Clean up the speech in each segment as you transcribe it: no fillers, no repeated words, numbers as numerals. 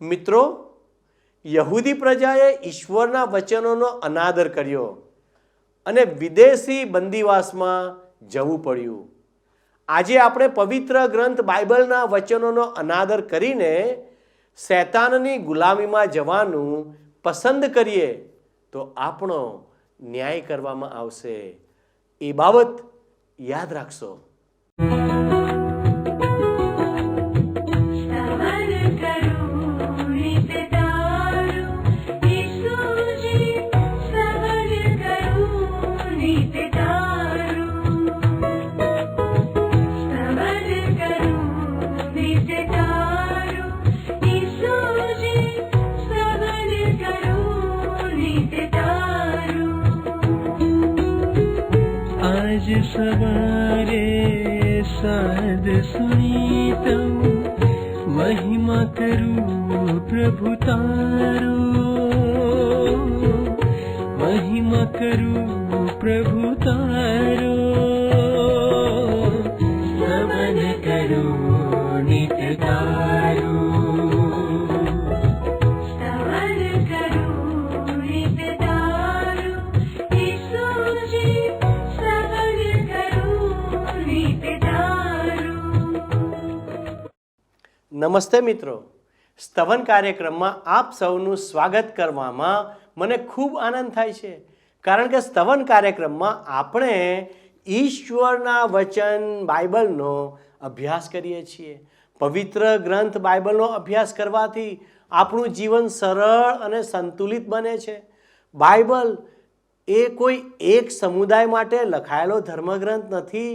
મિત્રો, યહૂદી પ્રજાએ ઈશ્વરના વચનોનો અનાદર કર્યો અને વિદેશી બંદીવાસમાં જવું પડ્યું. આજે આપણે પવિત્ર ગ્રંથ બાઇબલના વચનોનો અનાદર કરીને શૈતાનની ગુલામીમાં જવાનું પસંદ કરીએ તો આપણો ન્યાય કરવામાં આવશે. એ બાબત યાદ રાખશો. आज सवारे साध सुनी तऊ महिमा करूं प्रभु तारो, महिमा करूं प्रभु तारो, स्तवन करूं नित्य तारो. નમસ્તે મિત્રો, સ્તવન કાર્યક્રમમાં આપ સૌનું સ્વાગત કરવામાં મને ખૂબ આનંદ થાય છે. કારણ કે સ્તવન કાર્યક્રમમાં આપણે ઈશ્વરના વચન બાઇબલનો અભ્યાસ કરીએ છીએ. પવિત્ર ગ્રંથ બાઇબલનો અભ્યાસ કરવાથી આપણું જીવન સરળ અને સંતુલિત બને છે. બાઇબલ એ કોઈ એક સમુદાય માટે લખાયેલો ધર્મગ્રંથ નથી,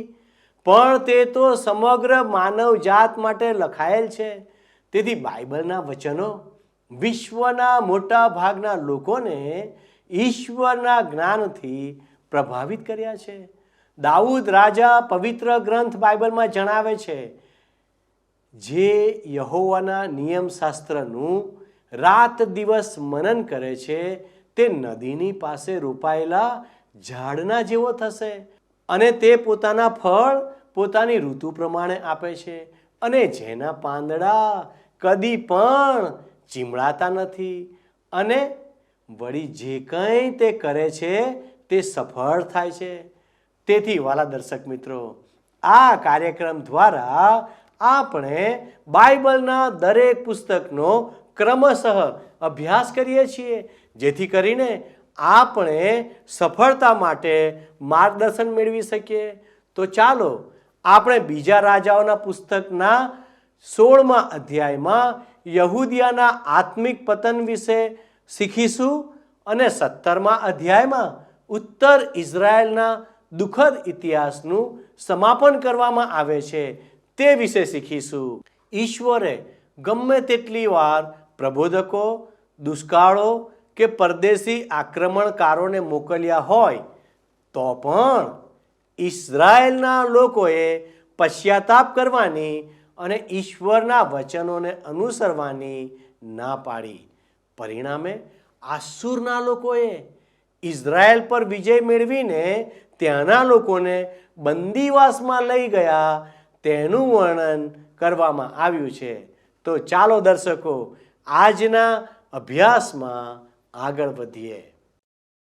પણ તે તો સમગ્ર માનવ જાત માટે લખાયેલ છે. તેથી બાઇબલના વચનો વિશ્વના મોટા ભાગના લોકોને ઈશ્વરના જ્ઞાનથી પ્રભાવિત કર્યા છે. દાઉદ રાજા પવિત્ર ગ્રંથ બાઇબલમાં જણાવે છે, જે યહોવાના નિયમશાસ્ત્રનું રાત દિવસ મનન કરે છે તે નદીની પાસે રોપાયેલા ઝાડના જેવો થશે, અને તે પોતાના ફળ પોતાની ઋતુ પ્રમાણે આપે છે, અને જેના પાંદડા કદી પણ ચીમળાતા નથી, અને વળી જે કંઈ તે કરે છે તે સફળ થાય છે. તેથી વાલા દર્શક મિત્રો, આ કાર્યક્રમ દ્વારા આપણે બાઇબલના દરેક પુસ્તકનો ક્રમશઃ અભ્યાસ કરીએ છીએ, જેથી કરીને આપણે સફળતા માટે માર્ગદર્શન મેળવી શકીએ. તો ચાલો આપણે બીજા રાજાઓના પુસ્તકના 16મા અધ્યાયમાં યહૂદિયાના આત્મિક પતન વિશે શીખીશું, અને 17મા અધ્યાયમાં ઉત્તર ઇઝરાયલના દુઃખદ ઇતિહાસનું સમાપન કરવામાં આવે છે તે વિશે શીખીશું. ઈશ્વરે ગમે તેટલી વાર પ્રબોધકો, દુષ્કાળો કે પરદેશી આક્રમણકારોને મોકલ્યા હોય તો પણ ઇઝરાયેલના લોકોએ પશ્ચાતાપ કરવાની અને ઈશ્વરના વચનોને અનુસરવાની ના પાડી. પરિણામે આસુરના લોકોએ ઇઝરાયેલ પર વિજય મેળવીને ત્યાંના લોકોને બંદીવાસમાં લઈ ગયા તેનું વર્ણન કરવામાં આવ્યું છે. તો ચાલો દર્શકો, આજના અભ્યાસમાં આગળ વધીએ.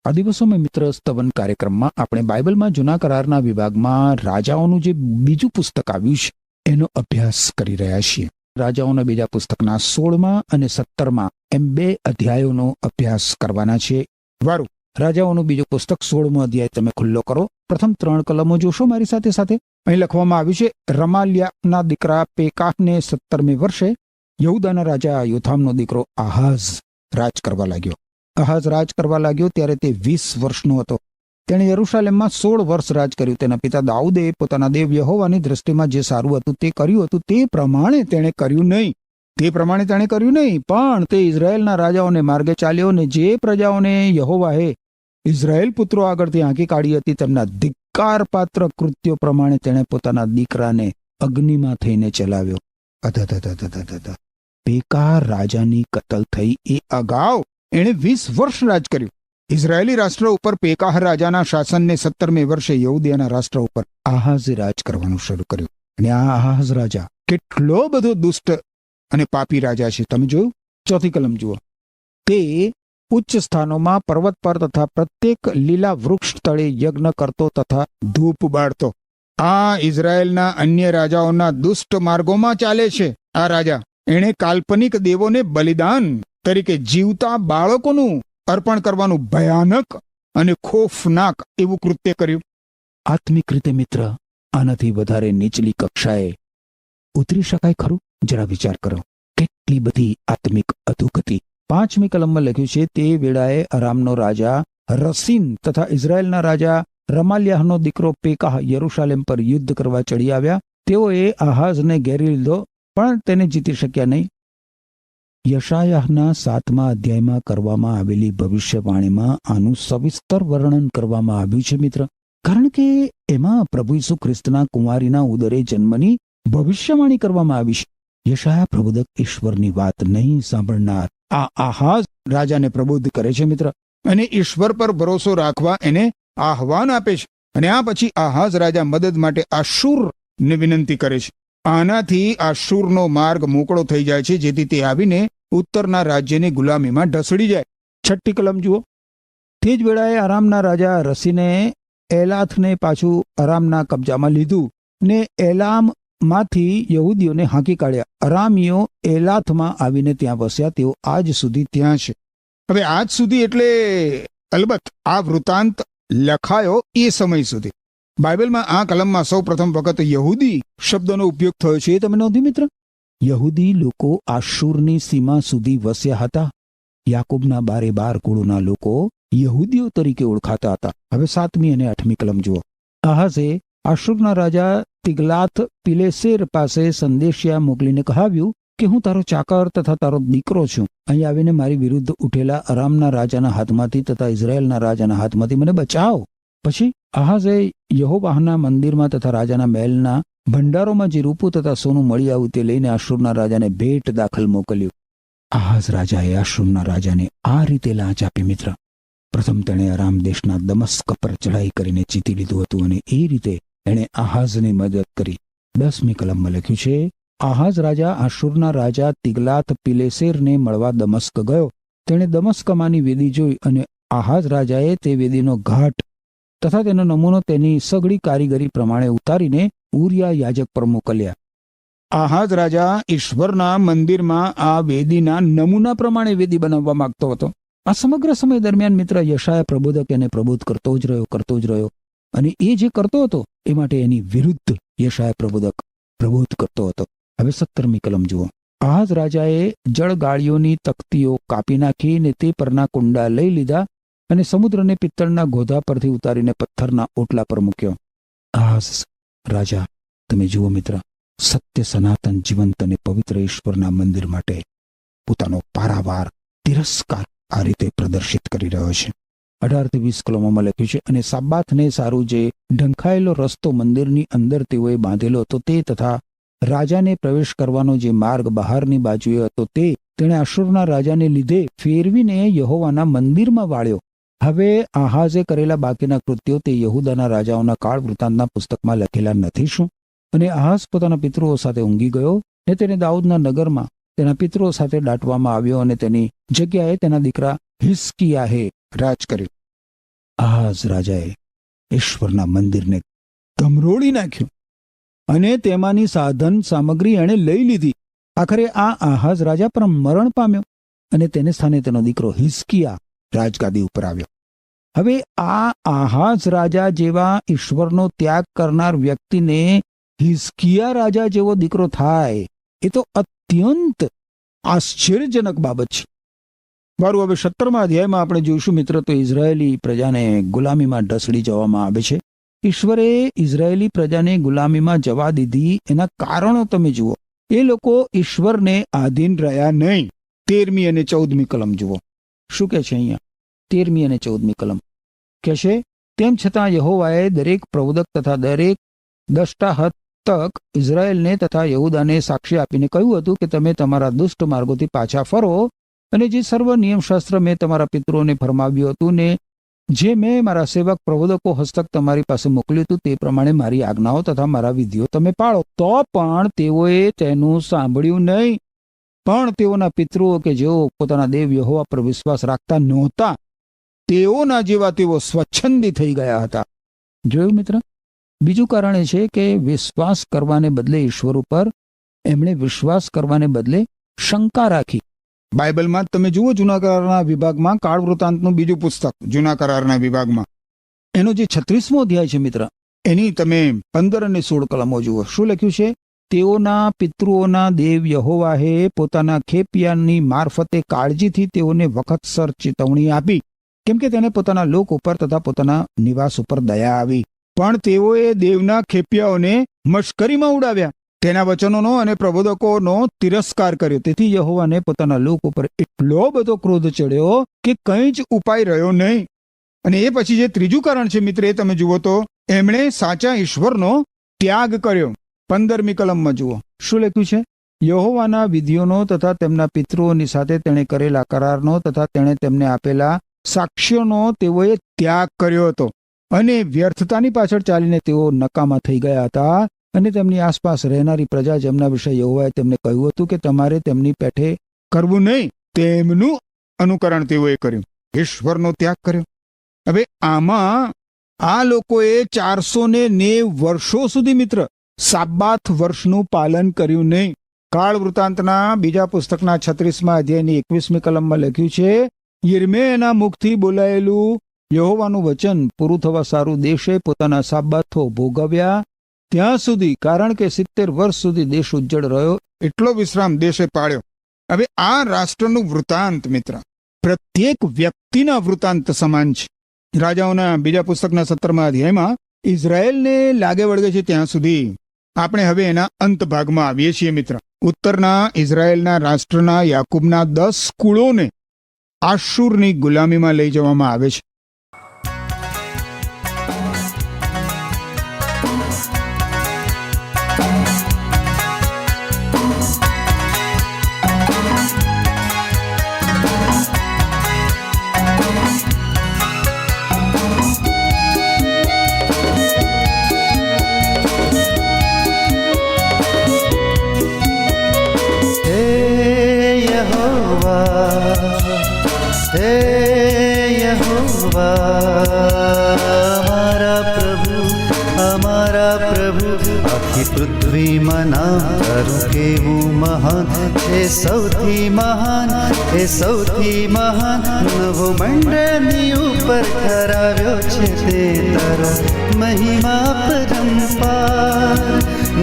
આ દિવસોમાં મિત્ર સ્તવન કાર્યક્રમમાં આપણે બાઇબલમાં જૂના કરારના વિભાગમાં રાજાઓનું જે બીજું પુસ્તક આવ્યું છે એનો અભ્યાસ કરી રહ્યા છીએ. રાજાઓના બીજા પુસ્તકના 16મા અને 17મા એમ 2 અધ્યાયોનો અભ્યાસ કરવાના છે. વારું, રાજાઓનું બીજું પુસ્તક 16મો અધ્યાય તમે ખુલ્લો કરો. પ્રથમ 3 કલમો જોશો મારી સાથે સાથે. અહીં લખવામાં આવ્યું છે, રમાલ્યાના દીકરા પેકાહને 17મે વર્ષે યહૂદાના રાજા યોથામનો દીકરો આહાઝ રાજ કરવા લાગ્યો. આહાઝ રાજ કરવા લાગ્યો ત્યારે તે 20 વર્ષનો હતો. તેણે યરૂશાલેમમાં 16 વર્ષ રાજ કર્યું. તેના પિતા દાઉદે પોતાના દેવ યહોવાની દ્રષ્ટિમાં જે સારું હતું તે કર્યું હતું, તે પ્રમાણે તેણે કર્યું નહીં. પણ તે ઇઝરાયેલના રાજાઓને માર્ગે ચાલ્યો, ને જે પ્રજાઓને યહોવાએ ઇઝરાયેલ પુત્રો આગળથી આંકી કાઢી હતી તેમના ધિક્કાર પાત્ર કૃત્યો પ્રમાણે તેણે પોતાના દીકરાને અગ્નિમાં થઈને ચલાવ્યો. પેકાહ રાજાની કતલ થઈ એ અગાઉ એણે 20 વર્ષ રાજ કર્યું. ઇઝરાયેલી રાષ્ટ્ર ઉપર પેકાહ રાજાના શાસનને 17મે વર્ષે યહૂદિયાના રાષ્ટ્ર ઉપર આહાઝે રાજ કરવાનું શરૂ કર્યું. અને આ આહાઝ રાજા કેટલો બધો દુષ્ટ અને પાપી રાજા છે. તમે જોયું ચોથી કલમ જુઓ. તે ઉચ્ચ સ્થાનોમાં પર્વત પર તથા પ્રત્યેક લીલા વૃક્ષ તળે યજ્ઞ કરતો તથા ધૂપ બાળતો. આ ઇઝરાયેલના અન્ય રાજાઓના દુષ્ટ માર્ગોમાં ચાલે છે. આ રાજા એણે કાલ્પનિક દેવોને બલિદાન તરીકે જીવતા બાળકોનું અર્પણ કરવાનું ભયાનક અને ખોફનાક એવું કૃત્ય કર્યું. આત્મિક રીતે મિત્ર, આનાથી વધારે નીચલી કક્ષાએ ઉતરી શકાય ખરું? જરા વિચાર કરો. કેટલી બધી આત્મિક અધોગતિ. 5મી કલમમાં લખ્યું છે, તે વેળાએ અરામનો રાજા રસીન તથા ઇઝરાયેલના રાજા રમાલ્યાહનો દીકરો પેકાહ યરૂશાલેમ પર યુદ્ધ કરવા ચડી આવ્યા. તેઓએ આહાઝને ઘેરી લીધો, પણ તેને જીતી શક્યા નહીં. યશાયાહના 7મા અધ્યાયમાં કરવામાં આવેલી ભવિષ્યવાણીમાં આનું સવિસ્તર વર્ણન કરવામાં આવ્યું છે મિત્ર, કારણ કે એમાં પ્રભુ ઈસુ ખ્રિસ્તના કુંવારીના ઉદરે જન્મની ભવિષ્યવાણી કરવામાં આવી છે. યશાયા પ્રબોધક ઈશ્વરની વાત નહીં સાંભળનાર આ આહાઝ રાજાને પ્રબોધ કરે છે મિત્ર, અને ઈશ્વર પર ભરોસો રાખવા એને આહવાન આપે છે. અને આ પછી આહાઝ રાજા મદદ માટે આશૂરને વિનંતી કરે છે. આનાથી આશૂરનો માર્ગ મોકળો થઈ જાય છે, જેથી તે આવીને ઉત્તરના રાજ્યને ગુલામીમાં ઢસડી જાય. 6ઠ્ઠી કલમ જુઓ. તે જ વેળાએ આરામના રાજા રસીને એલાથને પાછું અરામના કબજામાં લીધું ને એલામમાંથી યહૂદીઓને હાંકી કાઢ્યા. અરામીઓ એલાથમાં આવીને ત્યાં વસ્યા. તેઓ આજ સુધી ત્યાં છે. હવે આજ સુધી એટલે અલબત્ત આ વૃત્તાંત લખાયો એ સમય સુધી. બાઇબલમાં આ કલમમાં સૌ પ્રથમ વખત યહૂદી શબ્દનો ઉપયોગ થયો છે. એ તમે નોંધ્યું મિત્ર? યહૂદી લોકો આશૂરની સીમા સુધી વસ્યા હતા. યાકૂબના 12 કુળોના લોકો યહૂદીઓ તરીકે ઓળખાતા હતા. હવે 7મી અને 8મી કલમ જુઓ. આહાઝે આશૂરના રાજા તિગ્લાથ પિલેસેર પાસે સંદેશિયા મોકલીને કહાવ્યું કે હું તારો ચાકર તથા તારો દીકરો છું. અહીં આવીને મારી વિરુદ્ધ ઉઠેલા અરામના રાજાના હાથમાંથી તથા ઇઝરાયેલના રાજાના હાથમાંથી મને બચાવો. પછી આહાઝે યહોવાહના મંદિરમાં તથા રાજાના મહેલના ભંડારોમાં જે રૂપું તથા સોનું મળી આવ્યું તે લઈને આશૂરના રાજાને ભેટ દાખલ મોકલ્યું. આહાઝ રાજાએ આશૂરના રાજાને આ રીતે લાંચ આપી મિત્ર. પ્રથમ તેણે અરામ દેશના દમસ્ક પર ચઢાઈ કરીને જીતી લીધું હતું, અને એ રીતે એણે આહાઝની મદદ કરી. 10મી કલમમાં લખ્યું છે, આહાઝ રાજા આશૂરના રાજા તિગ્લાથ પિલેસેરને મળવા દમસ્ક ગયો. તેણે દમસ્કમાંની વેદી જોઈ, અને આહાઝ રાજાએ તે વેદીનો ઘાટ તથા તેનો નમૂનો તેની સઘળી કારીગરી પ્રમાણે ઉતારીને ઉરિયા યાજક પર મોકલ્યા. આહાઝ રાજા ઈશ્વરના મંદિરમાં આ વેદીના નમૂના પ્રમાણે વેદી બનાવવા માંગતો હતો. આ સમગ્ર સમય દરમિયાન મિત્ર યશાયા પ્રબોધક એને પ્રબોધ કરતો જ રહ્યો, અને એ જે કરતો હતો એ માટે એની વિરુદ્ધ યશાયા પ્રબોધક પ્રબોધ કરતો હતો. હવે 17મી કલમ જુઓ. આહાઝ રાજાએ જળગાળીઓની તખ્તીઓ કાપી નાખી ને તે પરના કુંડા લઈ લીધા અને સમુદ્રને પિત્તળના ગોધા પરથી ઉતારીને પથ્થરના ઓટલા પર મૂક્યો. આહાઝ રાજા, તમે જુઓ મિત્ર, સત્ય સનાતન જીવંત અને પવિત્ર ઈશ્વરના મંદિર માટે પોતાનો પારાવાર તિરસ્કાર આ રીતે પ્રદર્શિત કરી રહ્યો છે. 18 થી 20 કલમોમાં લખ્યું છે, અને સાબાથને સારું જે ઢંકાયેલો રસ્તો મંદિરની અંદર તેઓએ બાંધેલો હતો તે તથા રાજાને પ્રવેશ કરવાનો જે માર્ગ બહારની બાજુએ હતો તે તેણે આશૂરના રાજાને લીધે ફેરવીને યહોવાના મંદિરમાં વાળ્યો. હવે આહાઝે કરેલા બાકીના કૃત્યો તે યહૂદાના રાજાઓના કાળ વૃત્તાંતના પુસ્તકમાં લખેલા નથી શું? અને આહાઝ પોતાના પિતૃઓ સાથે ઊંઘી ગયો, ને તેને દાઉદના નગરમાં તેના પિતૃઓ સાથે દાટવામાં આવ્યો, અને તેની જગ્યાએ તેના દીકરા હિસ્કિયાહે રાજ કર્યું. આહાઝ રાજાએ ઈશ્વરના મંદિરને ગમરોળી નાખ્યું, અને તેમાંની સાધન સામગ્રી એણે લઈ લીધી. આખરે આ આહાઝ રાજા પર મરણ પામ્યો, અને તેને સ્થાને તેનો દીકરો હિસ્કિયા રાજગાદી ઉપર આવ્યો. હવે આ આહાઝ રાજા જેવા ઈશ્વરનો ત્યાગ કરનાર વ્યક્તિને હિસ્કિયા રાજા જેવો દીકરો થાય એ તો અત્યંત આશ્ચર્યજનક બાબત છે. વારું, હવે 17મા અધ્યાયમાં આપણે જોઈશું મિત્ર, તો ઇઝરાયેલી પ્રજાને ગુલામીમાં ઢસડી જવામાં આવે છે. ઈશ્વરે ઇઝરાયેલી પ્રજાને ગુલામીમાં જવા દીધી એના કારણો તમે જુઓ. એ લોકો ઈશ્વરને આધીન રહ્યા નહીં. 13મી અને 14મી કલમ જુઓ. શું કે છે અહીંયા? 13મી અને 14મી કલમ કે છે, તેમ છતાં યહોવાએ દરેક પ્રબોધક તથા દરેક દષ્ટાહતક ઇઝરાયેલને તથા યહૂદાને સાક્ષી આપીને કહ્યું હતું કે તમે તમારા દુષ્ટ માર્ગોથી પાછા ફરો, અને જે સર્વ નિયમશાસ્ત્ર મેં તમારા પિતૃઓને ફરમાવ્યું હતું ને જે મેં મારા સેવક પ્રબોધકો હસ્તક તમારી પાસે મોકલ્યું હતું તે પ્રમાણે મારી આજ્ઞાઓ તથા મારા વિધિઓ તમે પાળો. તો પણ તેઓએ તેનું સાંભળ્યું નહીં, પણ તેઓના પિતૃઓ કે જેઓ પોતાના દેવ યહોવા પર વિશ્વાસ રાખતા નહોતા, તેઓના જેવા તેઓ સ્વચ્છંદી થઈ ગયા હતા. જોયું મિત્ર? બીજું કારણ એ છે કે વિશ્વાસ કરવાને બદલે ઈશ્વર ઉપર એમણે વિશ્વાસ કરવાને બદલે શંકા રાખી. બાઇબલમાં તમે જુઓ, જૂના કરારના વિભાગમાં કાળ વૃત્તાંતનું બીજું પુસ્તક, જૂના કરારના વિભાગમાં એનો જે 36મો અધ્યાય છે મિત્ર, એની તમે 15 અને 16 કલમો જુઓ. શું લખ્યું છે? તેઓના પિતૃઓના દેવ યહોવાહે પોતાના ખેપિયાની મારફતે કાળજીથી તેઓને વખતસર ચેતવણી આપી, કેમ કે તેને પોતાના લોક ઉપર તથા પોતાના નિવાસ ઉપર દયા આવી. પણ તેઓએ દેવના ખેપિયાઓને મશ્કરીમાં ઉડાવ્યા, તેના વચનોનો અને પ્રબોધકોનો તિરસ્કાર કર્યો. તેથી યહોવાને પોતાના લોક ઉપર એટલો બધો ક્રોધ ચડ્યો કે કંઈ જ ઉપાય રહ્યો નહીં. અને એ પછી જે ત્રીજું કારણ છે મિત્ર, એ તમે જુઓ તો એમણે સાચા ઈશ્વરનો ત્યાગ કર્યો. 15મી કલમમાં જુઓ શું લખ્યું છે? યહોવાના વિધિઓનો તથા તેમના પિતૃઓની સાથે તેણે કરેલા કરારનો તથા તેણે તેમને આપેલા સાક્ષ્યોનો તેઓએ ત્યાગ કર્યો હતો, અને વ્યર્થતાની પાછળ ચાલીને તેઓ નકામા થઈ ગયા હતા. અને તેમની આસપાસ રહેનારી પ્રજા, જેમના વિશે યહોવાએ તેમને કહ્યું હતું કે તમારે તેમની પેઠે કરવું નહીં, તેમનું અનુકરણ તેઓએ કર્યું, ઈશ્વરનો ત્યાગ કર્યો. હવે આમાં આ લોકોએ 490 વર્ષો સુધી મિત્ર સાબાથ વર્ષનું પાલન કર્યું નહીં. કાળ વૃત્તાંતના બીજા પુસ્તકના 36મા અધ્યાયની 21મી કલમમાં લખ્યું છે, યિર્મયાના મુખથી બોલાયેલું યહોવાનું વચન પૂરું થવા સારું દેશે પોતાના સાબાથો ભોગવ્યા ત્યાં સુધી, કારણ કે 70 વર્ષ સુધી દેશ ઉજ્જડ રહ્યો, એટલો વિશ્રામ દેશે પાડ્યો. હવે આ રાષ્ટ્રનું વૃત્તાંત મિત્ર પ્રત્યેક વ્યક્તિના વૃત્તાંત સમાન છે. રાજાઓના બીજા પુસ્તકના 17મા અધ્યાયમાં ઇઝરાયેલને લાગે વળગે છે ત્યાં સુધી આપણે હવે એના અંત ભાગમાં આવીએ છીએ મિત્ર. ઉત્તરના ઇઝરાયેલના રાષ્ટ્રના યાકૂબના 10 કુળોને આશુરની ગુલામીમાં લઈ જવામાં આવે છે. પૃથ્વીમાં નામ તારું કેવું મહાન છે, સૌથી મહાન એ સૌથી મહાન. નવો મંડળની ઉપર કરાવ્યો છે તે તારો મહિમા પરંપાર.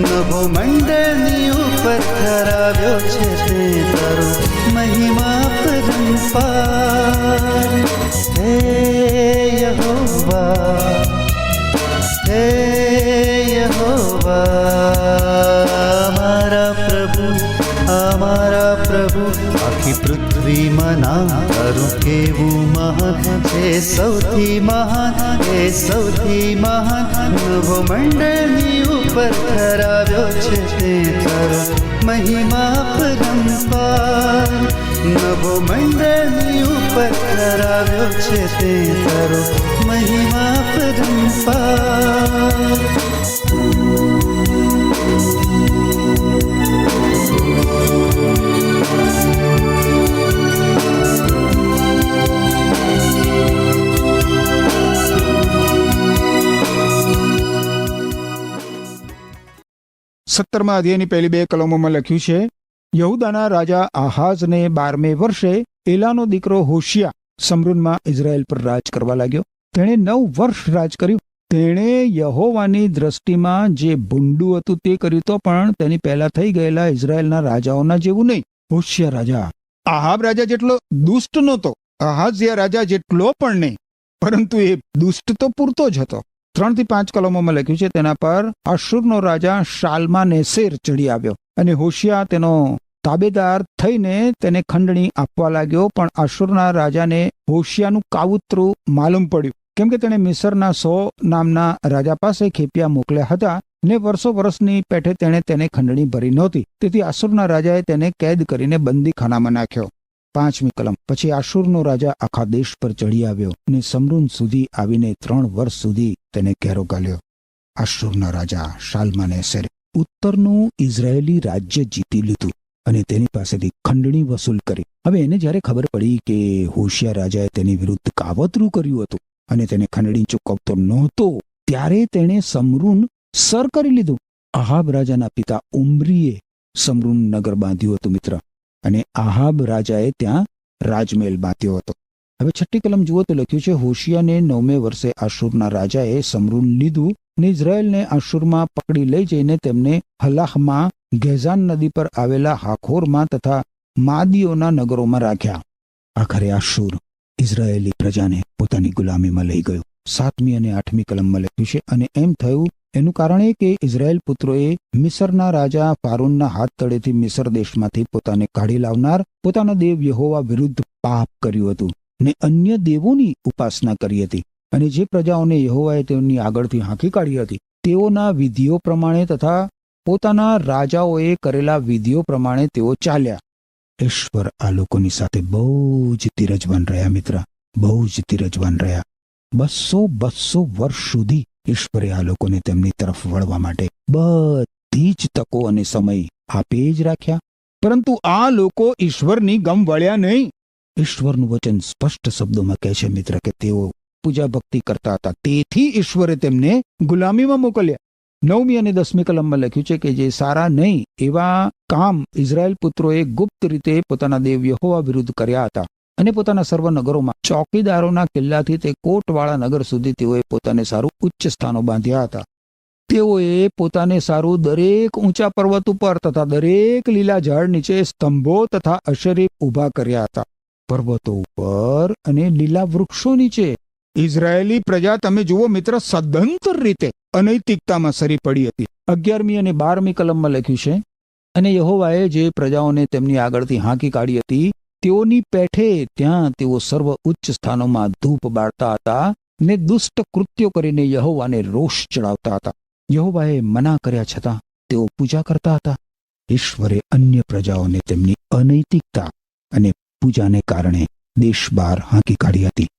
નવો મંડળની ઉપર કરાવ્યો છે તે તારો મહિમા પરંપાર. હે યહોવા, હે અમારા પ્રભુ આખી પૃથ્વીમાં નામ તારું કેવું મહાન છે, સૌથી મહાન એ સૌથી મહાન. નવો મંડળની ઉપર કરાવ્યો છે તે તારો મહિમા પરંપાર. નવો મંડળની ઉપર કરાવ્યો છે તે તારો મહિમા પરંપાર. સત્તરમા અધ્યાયની પહેલી 2 કલમોમાં લખ્યું છે, યહુદાના રાજા આહાઝને 12મે વર્ષે એલાનો દીકરો હોશિયા સમરૂનમાં ઇઝરાયેલ પર રાજ કરવા લાગ્યો. તેણે 9 વર્ષ રાજ કર્યું. તેણે યહોવાની દ્રષ્ટિમાં જે ભૂંડું હતું તે કર્યું, તો પણ તેની પહેલા થઈ ગયેલા ઇઝરાયેલના રાજાઓના જેવું નહીં. હોશિયા રાજા આહાબ રાજા જેટલો દુષ્ટ નહોતો, આહાઝિયા રાજા જેટલો પણ નહીં, પરંતુ એ દુષ્ટ તો પૂરતો જ હતો. 3 થી 5 કલમોમાં લખ્યું છે, તેના પર આશુરનો રાજા શાલ્માનેસેર ચડી આવ્યો, અને હોશિયા તેનો તાબેદાર થઈને તેને ખંડણી આપવા લાગ્યો. પણ આશુરના રાજાને હોશિયાનું કાવતરું માલુમ પડ્યું, કેમ કે તેણે મિસરના 100 નામના રાજા પાસે ખેપિયા મોકલ્યા હતા, ને વર્ષોની પેઠે તેણે તેને ખંડણી ભરી નહોતી. તેથી આશુરના રાજાએ તેને કેદ કરીને બંદીખાનામાં નાખ્યો. 5મી કલમ. પછી આશુરનો રાજા આખા દેશ પર ચડી આવ્યો, ને સમરૂન સુધી આવીને 3 વર્ષ સુધી તેને ઘેરો ગાલ્યો. આશુરના રાજા શાલ્માનેસેરે ઉત્તરનું ઇઝરાયેલી રાજ્ય જીતી લીધું. અને તેની પાસેથી ખંડણી વસૂલ કરી. હવે એને જ્યારે ખબર પડી કે હોશિયાર રાજાએ તેની વિરુદ્ધ કાવતરું કર્યું હતું અને તેને ખંડણી ચૂકવતો નહોતો, ત્યારે તેણે સમરૂન સર કરી લીધું. આહાબ રાજાના પિતા ઉમરીએ સમરૂન નગર બાંધ્યું હતું મિત્ર, અને આહાબ રાજાએ ત્યાં રાજમહેલ બાંધ્યો હતો. હવે 6ઠ્ઠી કલમ જુઓ તો લખ્યું છે, હોશિયાને 9મે વર્ષે આશુરના રાજાએ સમરૂન લીધું ને ઇઝરાયેલને આશુરમાં પકડી લઈ જઈને તેમને હલાહમાં, ગેઝાન નદી પર આવેલા હાખોરમાં તથા માદીઓના નગરોમાં રાખ્યા. આખરે આશુર ઇઝરાયેલી પ્રજાને પોતાની ગુલામીમાં લઈ ગયું. 7મી અને 8મી કલમમાં લખ્યું છે, અને એમ થયું એનું કારણ એ કે ઇઝરાયેલ પુત્રોએ મિસરના રાજા ફારૂનના હાથ તળેથી મિસર દેશમાંથી પોતાને કાઢી લાવનાર પોતાના દેવ યહોવા વિરુદ્ધ પાપ કર્યું હતું ને અન્ય દેવોની ઉપાસના કરી હતી. અને જે પ્રજાઓને યહોવાએ તેમની આગળથી હાંકી કાઢી હતી તેઓના વિધિઓ પ્રમાણે તથા પોતાના રાજાઓએ કરેલા વિધિઓ પ્રમાણે તેઓ ચાલ્યા. ઈશ્વર આ લોકોની સાથે બહુ જ ધીરજવાન રહ્યા મિત્ર, બહુ જ ધીરજવાન રહ્યા. 200 વર્ષ સુધી ઈશ્વરે આ લોકોને તેમની તરફ વળવા માટે બધી જ તકો અને સમય આપે જ રાખ્યા. પરંતુ આ લોકો ઈશ્વરની ગમ વળ્યા નહીં. ઈશ્વરનું વચન સ્પષ્ટ શબ્દોમાં કહે છે મિત્ર કે તેઓ પૂજા ભક્તિ કરતા હતા, તેથી ઈશ્વરે તેમને ગુલામીમાં મોકલ્યા. 9મી અને 10મી કલમમાં લખ્યું છે કે જે સારા નહીં એવા કામ ઇઝરાયેલ પુત્રોએ ગુપ્ત રીતે પોતાના દેવ યહોવા વિરુદ્ધ કર્યા હતા, અને પોતાના સર્વ નગરોમાં ચોકીદારોના કિલ્લાથી તે કોટવાળા નગર સુધી તેઓએ પોતાને સારું ઉચ્ચ સ્થાનો બાંધ્યા હતા. તેઓએ પોતાને સારું દરેક ઊંચા પર્વત ઉપર તથા દરેક લીલા ઝાડ નીચે સ્તંભો તથા અશરીફ ઊભા કર્યા હતા. પર્વતો ઉપર અને લીલા વૃક્ષો નીચે ઇઝરાયેલી પ્રજા તમે જુઓ મિત્ર સદંતર રીતે અનૈતિકતામાં સરી પડી હતી. 11મી અને 12મી કલમમાં લખ્યું છે, અને યહોવાએ જે પ્રજાઓને તેમની આગળથી હાંકી કાઢી હતી તેઓની પેઠે ત્યાં તેઓ સર્વ ઉચ્ચ સ્થાનોમાં ધૂપ બાળતા હતા ને દુષ્ટ કૃત્યો કરીને યહોવાને રોષ ચડાવતા હતા. યહોવાએ મના કર્યા છતાં તેઓ પૂજા કરતા હતા. ઈશ્વરે અન્ય પ્રજાઓને તેમની અનૈતિકતા અને પૂજાને કારણે દેશ બહાર હાંકી કાઢી હતી.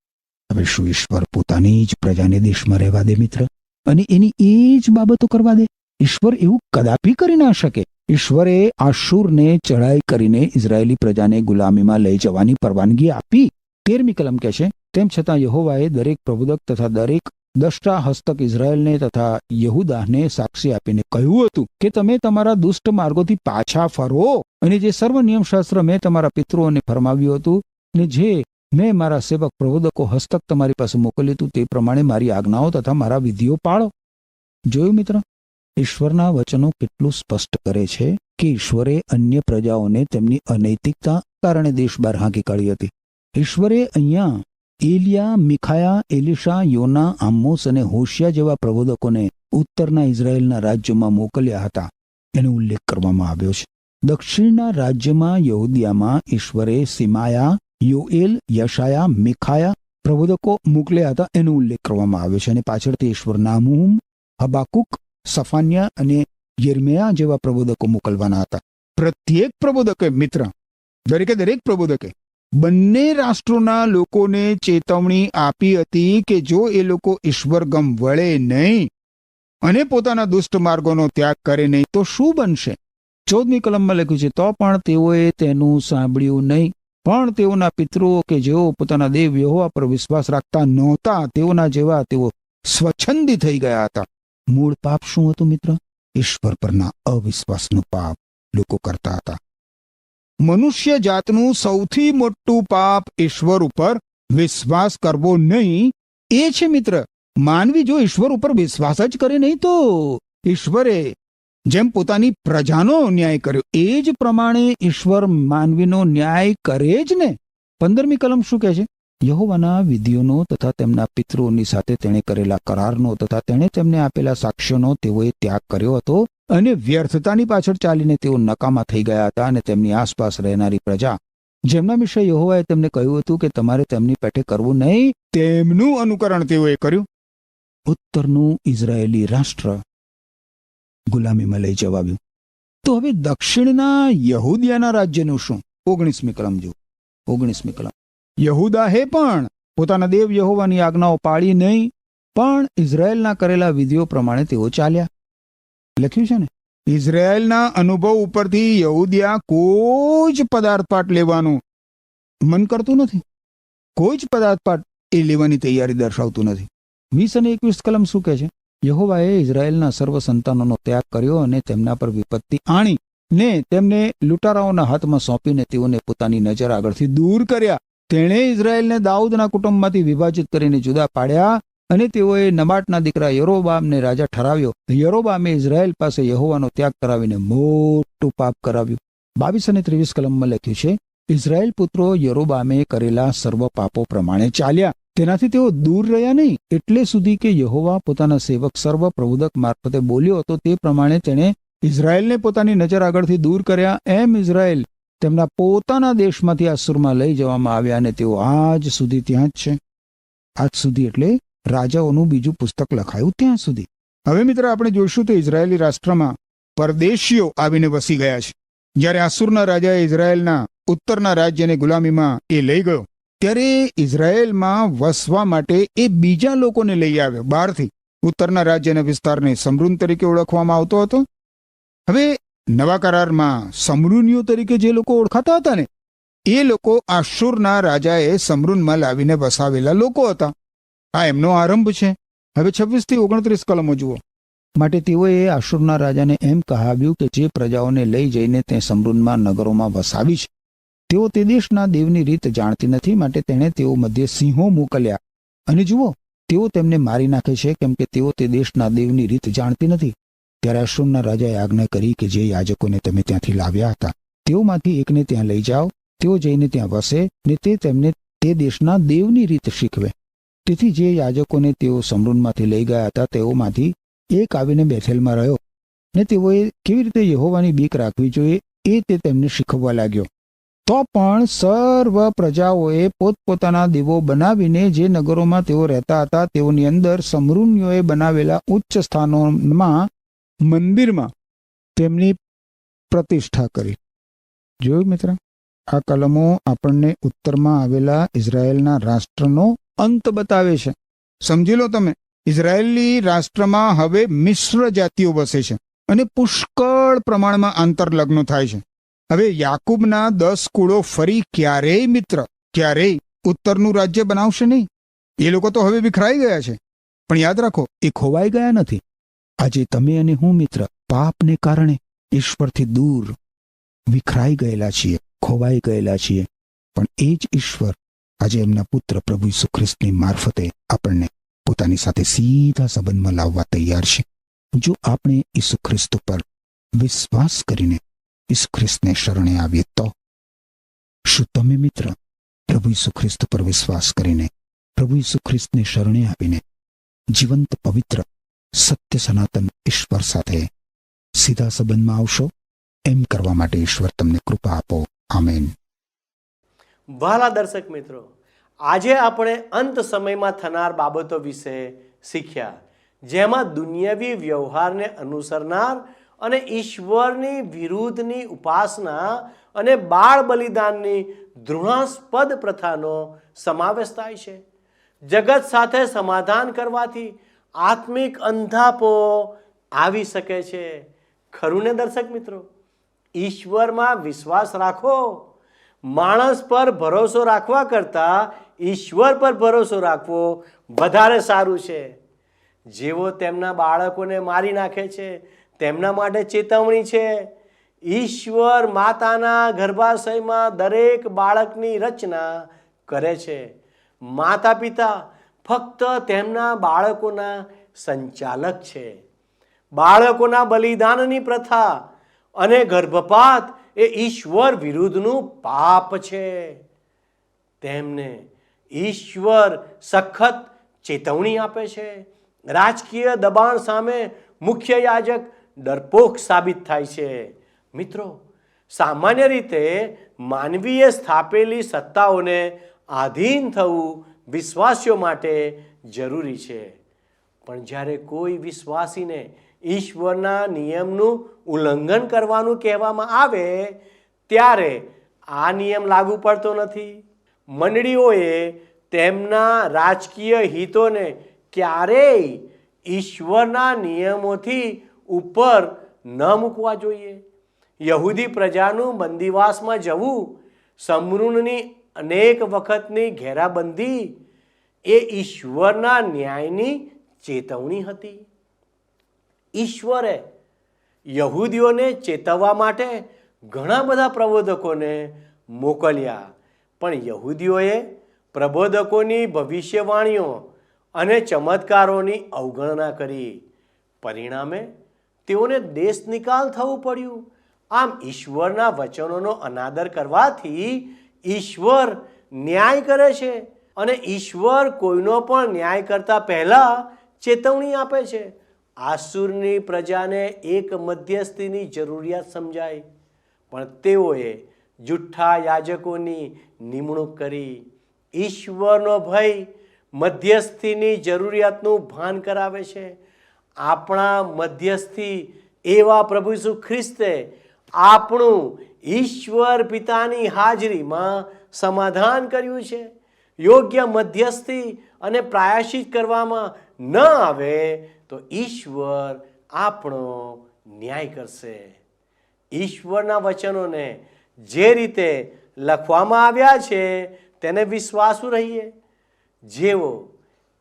હવે શું ઈશ્વર પોતાની જ પ્રજાને દેશમાં રહેવા દે મિત્ર, અને એની એ જ બાબતો કરવા દે? ઈશ્વર એવું કદાપી કરી ના શકે. ઈશ્વરે આશુરને ચઢાઈ કરીને ઇઝરાયેલી પ્રજાને ગુલામીમાં લઈ જવાની પરવાનગી આપી. 13મી કલમ કહે છે, તેમ છતાં યહોવાએ દરેક પ્રબોધક તથા દરેક દષ્ટા હસ્તક ઇઝરાયેલને તથા યહુદાને સાક્ષી આપીને કહ્યું હતું કે તમે તમારા દુષ્ટ માર્ગોથી પાછા ફરો, અને જે સર્વ નિયમશાસ્ત્ર મેં તમારા પિતૃઓને ફરમાવ્યું હતું ને જે મેં મારા સેવક પ્રબોધકો હસ્તક તમારી પાસે મોકલ્યું હતું તે પ્રમાણે મારી આજ્ઞાઓ તથા મારા વિધિઓ પાળો. જોયું મિત્ર, ઈશ્વરના વચનો કેટલું સ્પષ્ટ કરે છે કે ઈશ્વરે અન્ય પ્રજાઓને તેમની અનૈતિકતા કારણે દેશ બહાર હાંકી કાઢી હતી. ઈશ્વરે અહીંયા એલિયા, મિખાયા, એલિશા, યોના, આમોસ અને હોશિયા જેવા પ્રબોધકોને ઉત્તરના ઇઝરાયેલના રાજ્યોમાં મોકલ્યા હતા એનો ઉલ્લેખ કરવામાં આવ્યો છે. દક્ષિણના રાજ્યમાં યહૂદિયામાં ઈશ્વરે સિમાયા, યોએલ, યશાયા, મિખાયા પ્રબોધકો મોકલ્યા હતા એનો ઉલ્લેખ કરવામાં આવ્યો છે. અને પાછળથી ઈશ્વર નાહુમ, હબાકુક, સફાન્યા અને યિર્મયા જેવા પ્રબોધકો મોકલવાના હતા. પ્રત્યેક પ્રબોધકે મિત્ર, દરેક પ્રબોધકે બંને રાષ્ટ્રોના લોકોને ચેતવણી આપી હતી કે જો એ લોકો ઈશ્વરગમ વળે નહીં અને પોતાના દુષ્ટ માર્ગોનો ત્યાગ કરે નહીં તો શું બનશે. 14મી કલમમાં લખ્યું છે, તો પણ તેઓએ તેનું સાંભળ્યું નહીં, પણ તેઓના પિતૃઓ કે જેઓ પોતાના દેવ યહોવા પર વિશ્વાસ રાખતા નહોતા તેઓના જેવા તેઓ સ્વચ્છંદી થઈ ગયા હતા. મૂળ પાપ શું હતું મિત્ર? ઈશ્વર પરના અવિશ્વાસનું પાપ લોકો કરતા હતા. મનુષ્ય જાતનું સૌથી મોટું પાપ ઈશ્વર ઉપર વિશ્વાસ કરવો નહીં એ છે મિત્ર. માનવી જો ઈશ્વર ઉપર વિશ્વાસ જ કરે નહીં તો ઈશ્વરે જેમ પોતાની પ્રજાનો ન્યાય કર્યો એ જ પ્રમાણે ઈશ્વર માનવીનો ન્યાય કરે જ ને. 15મી કલમ શું કહે છે? યહોવાના વિધિઓનો તથા તેમના પિતૃઓની સાથે તેણે કરેલા કરારનો તથા તેણે તેમને આપેલા સાક્ષ્યોનો તેઓએ ત્યાગ કર્યો હતો, અને વ્યર્થતાની પાછળ ચાલીને તેઓ નકામા થઈ ગયા હતા. અને તેમની આસપાસ રહેનારી પ્રજા જેમના વિશે યહોવાએ તેમને કહ્યું હતું કે તમારે તેમની પેઠે કરવું નહીં, તેમનું અનુકરણ તેઓએ કર્યું. ઉત્તરનું ઇઝરાયેલી રાષ્ટ્ર ગુલામીમાં લઈ જવાયું. તો હવે દક્ષિણના યહૂદિયાના રાજ્યનું શું? 19મી કલમ જુઓ. 19મી કલમ. યહૂદાએ પણ પોતાના દેવ યહોવાની આજ્ઞાઓ પાળી નહીં, પણ ઇઝરાયેલના કરેલા વિધિઓ પ્રમાણે તેઓ ચાલ્યા. લખ્યું છે ને, ઇઝરાયેલના અનુભવ ઉપરથી યહૂદિયા કોઈ જ પદાર્થ પાઠ લેવાનું મન કરતું નથી. કોઈ જ પદાર્થ પાઠ એ લેવાની તૈયારી દર્શાવતું નથી. 20 અને 21 કલમ શું કહે છે? યહોવાએ ઇઝરાયેલના સર્વ સંતાનોનો ત્યાગ કર્યો અને તેમના પર વિપત્તિ આણી ને તેમને લૂંટારાઓના હાથમાં સોંપીને તેઓને પોતાની નજર આગળથી દૂર કર્યા. તેણે ઇઝરાયેલને દાઉદના કુટુંબમાંથી વિભાજિત કરીને જુદા પાડ્યા અને તેઓએ નબાટના દીકરા યરોબામને રાજા ઠરાવ્યો. યરોબામે ઇઝરાયેલ પાસે યહોવાનો ત્યાગ કરાવીને મોટું પાપ કરાવ્યું. 22 અને 23 કલમમાં લખ્યું છે, ઇઝરાયેલ પુત્રો યરોબામે કરેલા સર્વ પાપો પ્રમાણે ચાલ્યા. તેનાથી તેઓ દૂર રહ્યા નહીં એટલે સુધી કે યહોવા પોતાના સેવક સર્વ પ્રબોધક મારફતે બોલ્યો હતો તે પ્રમાણે તેણે ઇઝરાયેલને પોતાની નજર આગળથી દૂર કર્યા. એમ ઇઝરાયેલ તેમના પોતાના દેશમાંથી આસુરમાં લઈ જવામાં આવ્યા અને તેઓ આજ સુધી ત્યાં જ છે. આજ સુધી એટલે રાજાઓનું બીજું પુસ્તક લખાયું ત્યાં સુધી. હવે મિત્ર આપણે જોઈશું તો ઇઝરાયેલી રાષ્ટ્રમાં પરદેશીઓ આવીને વસી ગયા છે. જ્યારે આસુરના રાજાએ ઇઝરાયેલના ઉત્તરના રાજ્યને ગુલામીમાં એ લઈ ગયો ત્યારે ઇઝરાયેલમાં વસવા માટે એ બીજા લોકોને લઈ આવ્યો બહારથી. ઉત્તરના રાજ્યના વિસ્તારને સમરૂન તરીકે ઓળખવામાં આવતો હતો. હવે નવા કરારમાં સમરૂનીઓ તરીકે જે લોકો ઓળખાતા હતા ને એ લોકો આશુરના રાજાએ સમરૂનમાં લાવીને વસાવેલા લોકો હતા. આ એમનો આરંભ છે. હવે 26 થી 29 કલમો જુઓ. માટે તેઓએ આશુરના રાજાને એમ કહાવ્યું કે જે પ્રજાઓને લઈ જઈને તે સમરૂનમાં નગરોમાં વસાવી છે તેઓ તે દેશના દેવની રીત જાણતી નથી, માટે તેણે તેઓ મધ્ય સિંહો મોકલ્યા અને જુઓ તેઓ તેમને મારી નાખે છે કેમ કે તેઓ તે દેશના દેવની રીત જાણતી નથી. ત્યારે આશુરના રાજાએ આજ્ઞા કરી કે જે યાજકોને તમે ત્યાંથી લાવ્યા હતા તેઓમાંથી એકને ત્યાં લઈ જાઓ. તેઓ જઈને ત્યાં વસે ને તે તેમને તે દેશના દેવની રીત શીખવે. તેથી જે યાજકોને તેઓ સમરૂનમાંથી લઈ ગયા હતા તેઓમાંથી એક આવીને બેથેલમાં રહ્યો ને તેઓએ કેવી રીતે યહોવાની બીક રાખવી જોઈએ એ તે તેમને શીખવવા લાગ્યો. તો પણ સર્વ પ્રજાઓએ પોતપોતાના દેવો બનાવીને જે નગરોમાં તેઓ રહેતા હતા તેઓની અંદર સમરૂનીઓએ બનાવેલા ઉચ્ચ સ્થાનોમાં મંદિરમાં તેમની પ્રતિષ્ઠા કરી. જોયું મિત્ર, આ કલમો આપણને ઉત્તરમાં આવેલા ઇઝરાયેલના રાષ્ટ્રનો અંત બતાવે છે. સમજી લો તમે, ઇઝરાયેલી રાષ્ટ્રમાં હવે મિશ્ર જાતિઓ વસે છે અને પુષ્કળ પ્રમાણમાં આંતરલગ્નો થાય છે. હવે યાકૂબના 10 કુળો ફરી ક્યારેય ઉત્તરનું રાજ્ય બનાવશે નહીં. એ લોકો તો હવે વિખરાઈ ગયા છે, પણ યાદ રાખો એ ખોવાઈ ગયા નથી. આજે તમે અને હું મિત્ર પાપને કારણે ઈશ્વરથી દૂર વિખરાઈ ગયેલા છીએ, ખોવાઈ ગયેલા છીએ, પણ એ જ ઈશ્વર આજે એમના પુત્ર પ્રભુ ઈસુ ખ્રિસ્તની મારફતે આપણને પોતાની સાથે સીધા સંબંધમાં લાવવા તૈયાર છે. જો આપણે ઈસુ ખ્રિસ્ત પર વિશ્વાસ કરીને ઈસુ ખ્રિસ્તને શરણે આવીએ તો શું તમે મિત્ર પ્રભુ ઈસુ ખ્રિસ્ત પર વિશ્વાસ કરીને પ્રભુ ઈસુ ખ્રિસ્તને શરણે આવીને જીવંત પવિત્ર સત્ય સનાતન ઈશ્વર સાથે સીધા સંબંધમાં આવશો? એમ કરવા માટે ઈશ્વર તમને કૃપા આપો. આમેન. વહાલા દર્શક મિત્રો, આજે આપણે અંત સમયમાં થનાર બાબતો વિશે શીખ્યા, જેમાં દુનિયાવી વ્યવહારને અનુસરનાર અને ઈશ્વરની વિરુદ્ધની ઉપાસના અને બાળ બલિદાનની ઘૃણાસ્પદ પ્રથાનો સમાવેશ થાય છે. જગત સાથે સમાધાન કરવાથી આત્મિક અંધાપો આવી શકે છે. ખરું ને દર્શક મિત્રો? ઈશ્વરમાં વિશ્વાસ રાખો. માણસ પર ભરોસો રાખવા કરતાં ઈશ્વર પર ભરોસો રાખવો વધારે સારું છે. જેઓ તેમના બાળકોને મારી નાખે છે તેમના માટે ચેતવણી છે. ઈશ્વર માતાના ગર્ભાશયમાં દરેક બાળકની રચના કરે છે. માતા પિતા ફક્ત તેમના બાળકોના સંચાલક છે. બાળકોના બલિદાનની પ્રથા અને ગર્ભપાત એ ઈશ્વર વિરુદ્ધનું પાપ છે. તેમને ઈશ્વર સખત ચેતવણી આપે છે. રાજકીય દબાણ સામે મુખ્ય યાજક ડરપોક સાબિત થાય છે. મિત્રો, સામાન્ય રીતે માનવીએ સ્થાપેલી સત્તાઓને આધીન થવું વિશ્વાસીઓ માટે જરૂરી છે. પણ જ્યારે કોઈ વિશ્વાસીને ઈશ્વરના નિયમનું ઉલ્લંઘન કરવાનું કહેવામાં આવે ત્યારે આ નિયમ લાગુ પડતો નથી. મંડળીઓએ તેમના રાજકીય હિતોને ક્યારેય ઈશ્વરના નિયમોથી ઉપર ન મૂકવા જોઈએ. યહૂદી પ્રજાનું બંદીવાસમાં જવું, સમરૂનની અનેક વખતની ઘેરાબંધી એ ઈશ્વરના ન્યાયની ચેતવણી હતી. ઈશ્વરે યહૂદીઓને ચેતવવા માટે ઘણા બધા પ્રબોધકોને મોકલ્યા, પણ યહૂદીઓએ પ્રબોધકોની ભવિષ્યવાણીઓ અને ચમત્કારોની અવગણના કરી. પરિણામે તેઓને દેશ નિકાલ થવું પડ્યું. આમ ઈશ્વરના વચનોનો અનાદર કરવાથી ઈશ્વર ન્યાય કરે છે, અને ઈશ્વર કોઈનો પણ ન્યાય કરતા પહેલા ચેતવણી આપે છે. આસુરની પ્રજાને એક મધ્યસ્થીની જરૂરિયાત સમજાઈ, પણ તેઓએ જુઠ્ઠા યાજકોની નિમણૂક કરી. ઈશ્વરનો ભય મધ્યસ્થીની જરૂરિયાતનું ભાન કરાવે છે. આપણા મધ્યસ્થી એવા પ્રભુ ઈસુ ખ્રિસ્તે આપણું ઈશ્વર પિતાની હાજરીમાં સમાધાન કર્યું છે. યોગ્ય મધ્યસ્થી અને પ્રાયશ્ચિત કરવામાં ન આવે તો ઈશ્વર આપણો ન્યાય કરશે. ઈશ્વરના વચનોને જે રીતે લખવામાં આવ્યા છે તેને વિશ્વાસુ રહીએ. જેઓ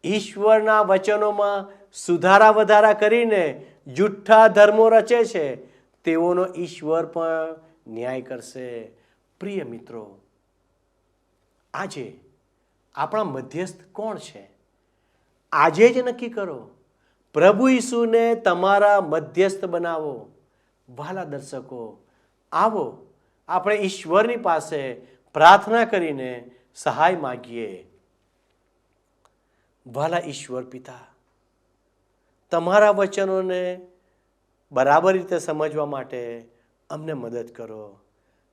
ઈશ્વરના વચનોમાં સુધારા વધારા કરીને જુઠ્ઠા ધર્મો રચે છે, તેઓનો ઈશ્વર પણ ન્યાય કરશે. પ્રિય મિત્રો, આજે આપણા મધ્યસ્થ કોણ છે? આજે જ નક્કી કરો. પ્રભુ ઈસુને તમારા મધ્યસ્થ બનાવો. વહાલા દર્શકો, આવો આપણે ઈશ્વરની પાસે પ્રાર્થના કરીને સહાય માગીએ. વહાલા ઈશ્વર પિતા, તમારા વચનોને બરાબર રીતે સમજવા માટે અમને મદદ કરો.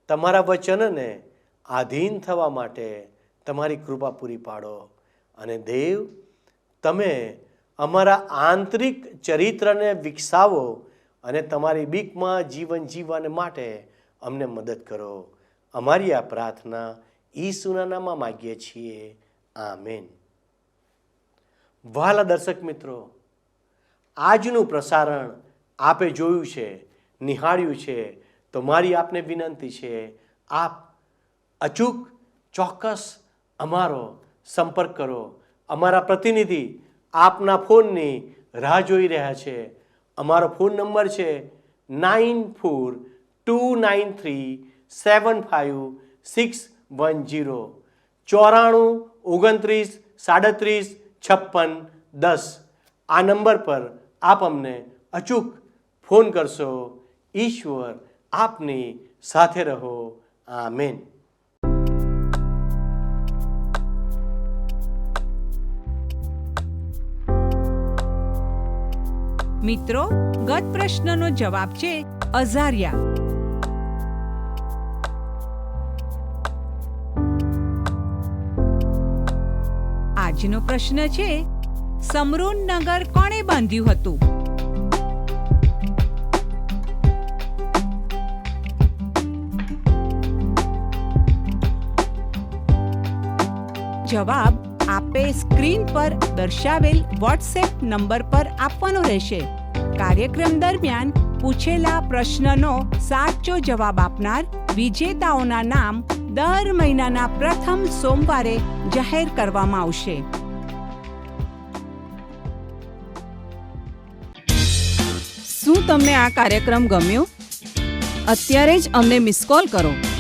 તમારા વચનને આધીન થવા માટે તમારી કૃપા પૂરી પાડો. અને દેવ, તમે અમારા આંતરિક ચરિત્રને વિકસાવો અને તમારી બીકમાં જીવન જીવવાને માટે અમને મદદ કરો. અમારી આ પ્રાર્થના ઈસુના નામમાં માગીએ છીએ. આમેન. વહાલા દર્શક મિત્રો, આજનું પ્રસારણ આપે જોયું છે, નિહાળ્યું છે, તો મારી આપને વિનંતી છે, આપ અચૂક ચોક્કસ અમારો સંપર્ક કરો. અમારા પ્રતિનિધિ આપના ફોનની રાહ જોઈ રહ્યા છે. અમારો ફોન નંબર છે 9429375610 9429375610. આ નંબર પર આપ અમને અચૂક ફોન કરશો. ઈશ્વર આપની સાથે રહો. આમેન. મિત્રો, ગત પ્રશ્નનો જવાબ છે અઝારિયા. આજનો પ્રશ્ન છે, સમરૂન નગર કોણે બાંધ્યું હતું? જવાબ આપે સ્ક્રીન પર દર્શાવેલ વોટ્સએપ નંબર પર આપવાનો રહેશે. કાર્યક્રમ દરમિયાન પૂછેલા પ્રશ્નનો સાચો જવાબ આપનાર વિજેતાઓના નામ દર મહિનાના પ્રથમ સોમવારે જાહેર કરવામાં આવશે. શું તમને આ કાર્યક્રમ ગમ્યો? અત્યારે જ અમને મિસ કોલ કરો.